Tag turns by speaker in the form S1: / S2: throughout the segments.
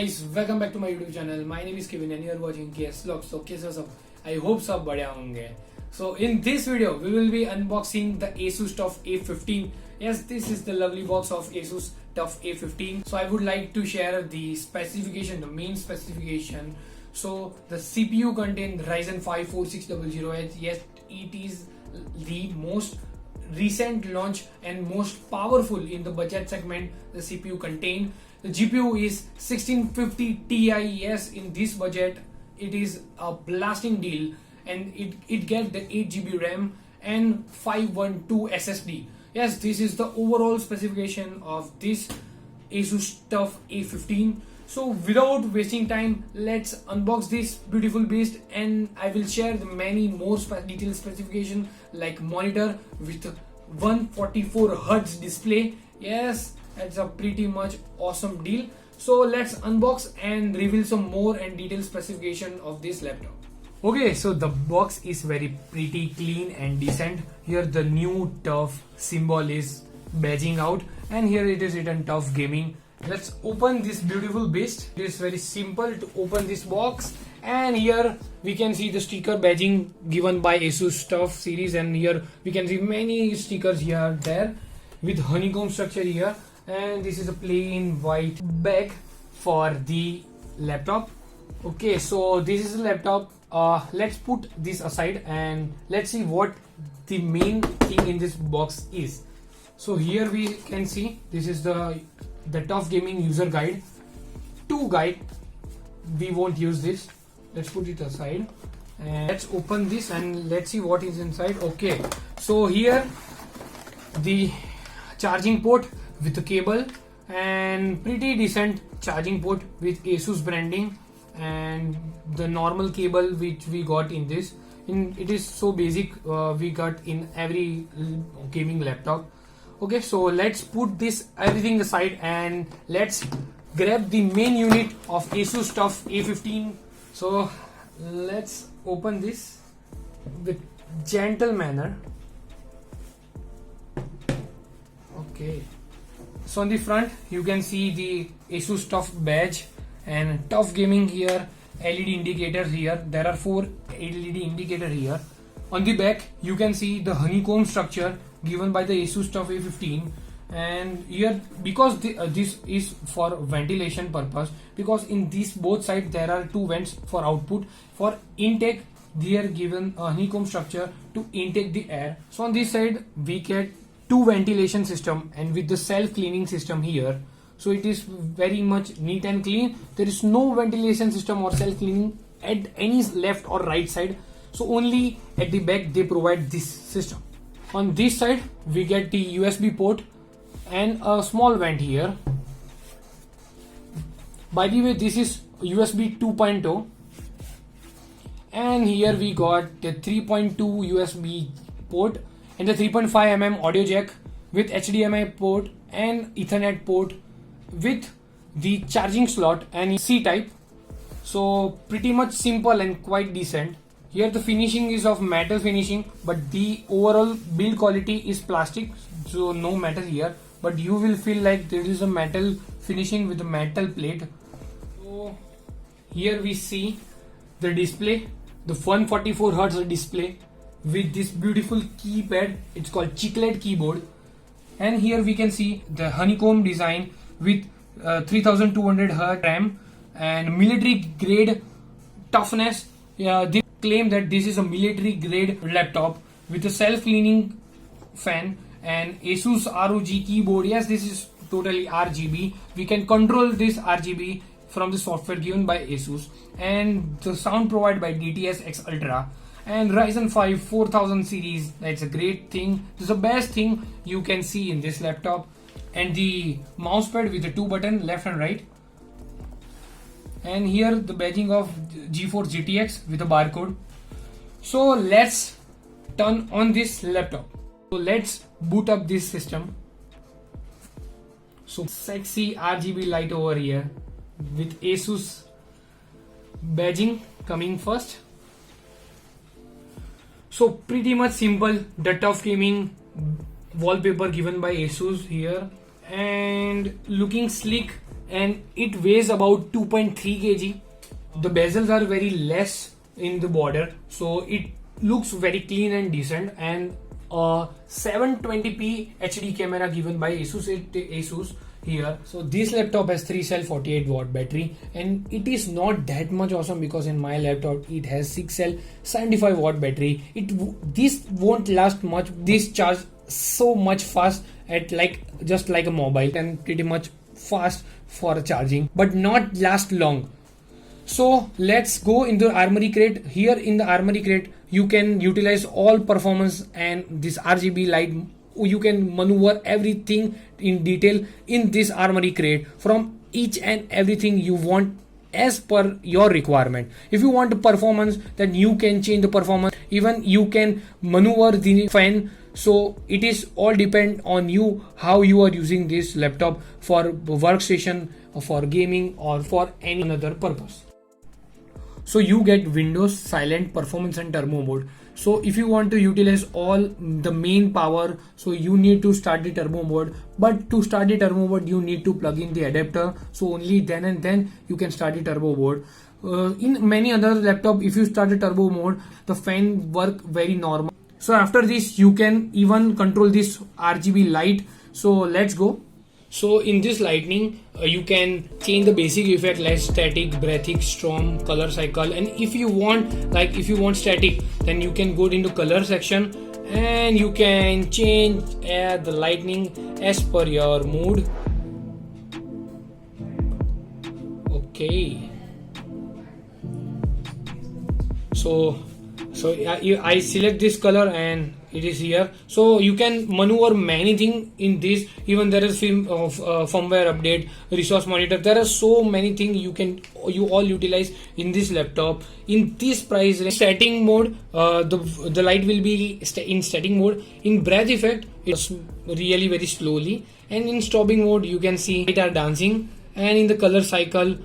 S1: guys, welcome back to my YouTube channel. My name is Kevin and you are watching KS Vlogs. So कैसे सब? I hope सब बढ़िया होंगे. So in this video, we will be unboxing the Asus TUF A15. Yes, this is the lovely box of Asus TUF A15. So I would like to share the specification, the main specification. So the CPU contains Ryzen 5 4600H. Yes, it is the most recent launch and most powerful in the budget segment. The CPU contained. The GPU is 1650 Ti. Yes, in this budget it is a blasting deal, and it gets the 8GB RAM and 512 SSD. Yes, this is the overall specification of this Asus TUF A15. So without wasting time, let's unbox this beautiful beast, and I will share the many more detailed specification like monitor with 144Hz display. Yes, it's a pretty much awesome deal. So let's unbox and reveal some more and detailed specification of this laptop. Okay, so the box is very pretty clean and decent. Here the new TUF symbol is badging out, and here it is written TUF Gaming. Let's open this beautiful beast. It is very simple to open this box, and here we can see the sticker badging given by Asus TUF series, and here we can see many stickers here there with honeycomb structure here, and this is a plain white bag for the laptop. Okay, so this is the laptop. Let's put this aside and let's see what the main thing in this box is. So here we can see this is the TUF Gaming user guide. Two guide. We won't use this. Let's put it aside and let's open this and let's see what is inside. Okay, so here the charging port with the cable and pretty decent charging port with Asus branding, and the normal cable which we got in this. It is so basic, we got in every gaming laptop. Okay, so let's put this everything aside and let's grab the main unit of Asus TUF A15. So let's open this with gentle manner. Okay, so on the front you can see the Asus TUF badge and TUF Gaming here, LED indicators here. There are 4 LED indicators here. On the back you can see the honeycomb structure given by the Asus TUF A15, and here because this is for ventilation purpose, because in these both sides there are 2 vents for output. For intake they are given a honeycomb structure to intake the air. So on this side we get 2 ventilation system and with the self cleaning system here. So it is very much neat and clean. There is no ventilation system or self cleaning at any left or right side. So only at the back they provide this system. On this side we get the USB port and a small vent here. By the way, this is USB 2.0, and here we got the 3.2 USB port and the 3.5mm audio jack with HDMI port and Ethernet port with the charging slot and C type. So pretty much simple and quite decent. Here the finishing is of metal finishing, but the overall build quality is plastic, so no metal here, but you will feel like there is a metal finishing with a metal plate. So here we see the display, the 144Hz display with this beautiful keypad. It's called chiclet keyboard, and here we can see the honeycomb design with 3200Hz RAM and military grade toughness. They claim that this is a military grade laptop with a self cleaning fan and Asus ROG keyboard. Yes, this is totally RGB. We can control this RGB from the software given by Asus, and the sound provided by DTS X Ultra and Ryzen 5 4000 series. That's a great thing. This is the best thing you can see in this laptop. And the mousepad with the 2 buttons, left and right. And here the badging of GeForce GTX with a barcode. So let's turn on this laptop. So let's boot up this system. So sexy RGB light over here with Asus badging coming first. So pretty much simple. The TUF Gaming wallpaper given by Asus here, and looking sleek and it weighs about 2.3 kg. The bezels are very less in the border, so it looks very clean and decent, and 720p HD camera given by Asus here. So this laptop has 3 cell 48 watt battery, and it is not that much awesome because in my laptop it has 6 cell 75 watt battery. This won't last much. This charge so much fast at just like a mobile, and pretty much fast for charging, but not last long. So let's go into Armoury Crate. Here in the Armoury Crate, you can utilize all performance and this RGB light. You can maneuver everything in detail in this Armoury Crate, from each and everything you want as per your requirement. If you want performance, then you can change the performance. Even you can maneuver the fan. So it is all depend on you how you are using this laptop for workstation, or for gaming, or for any other purpose. So you get Windows, Silent, Performance and Turbo mode. So if you want to utilize all the main power, so you need to start the turbo mode. But to start the turbo mode, you need to plug in the adapter. So only then and then you can start the turbo mode. In many other laptop, if you start the turbo mode, the fan work very normal. So after this, you can even control this RGB light. So let's go. So in this lightning, you can change the basic effect like static, breathic, storm, color cycle, and if you want static, then you can go into color section and you can change the lightning as per your mood. Okay. So I select this color and it is here. So you can maneuver many things in this. Even there is firmware update, resource monitor. There are so many things you all utilize in this laptop. In this price range, static mode, the light will be in static mode. In breath effect, it's really very slowly, and in stopping mode you can see it are dancing. And in the color cycle,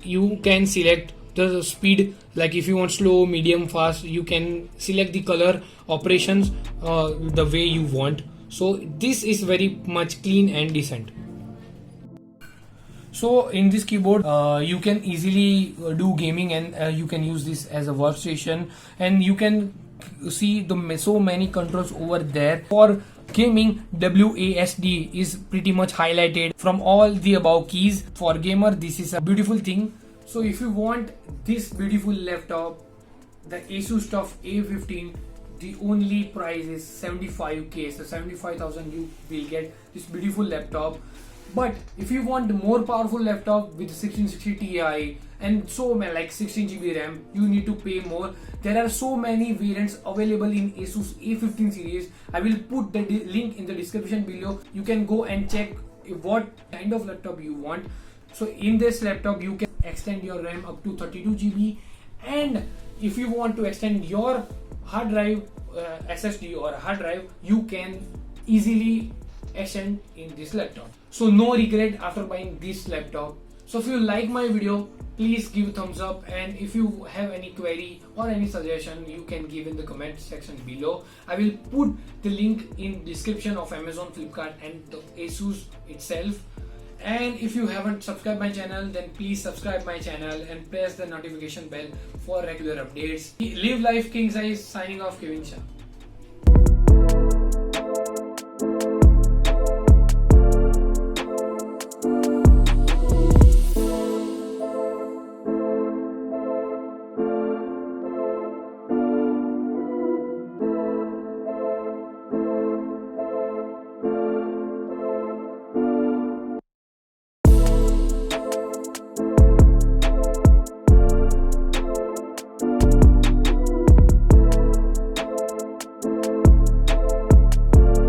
S1: you can select the speed, like if you want slow, medium, fast, you can select the color operations the way you want. So this is very much clean and decent. So in this keyboard, you can easily do gaming, and you can use this as a workstation, and you can see so many controls over there. For gaming, WASD is pretty much highlighted from all the above keys. For gamer, this is a beautiful thing. So if you want this beautiful laptop, the Asus TUF A15, the only price is 75k. So 75,000 you will get this beautiful laptop. But if you want more powerful laptop with 1660 Ti and so like 16GB RAM, you need to pay more. There are so many variants available in Asus A15 series. I will put the link in the description below. You can go and check what kind of laptop you want. So in this laptop, you can extend your RAM up to 32GB, and if you want to extend your hard drive, SSD or hard drive, you can easily extend in this laptop. So no regret after buying this laptop. So if you like my video, please give a thumbs up, and if you have any query or any suggestion, you can give in the comment section below. I will put the link in description of Amazon, Flipkart and the Asus itself. And if you haven't subscribed my channel, then please subscribe my channel and press the notification bell for regular updates. Live life king size. Signing off, Kevin Shah.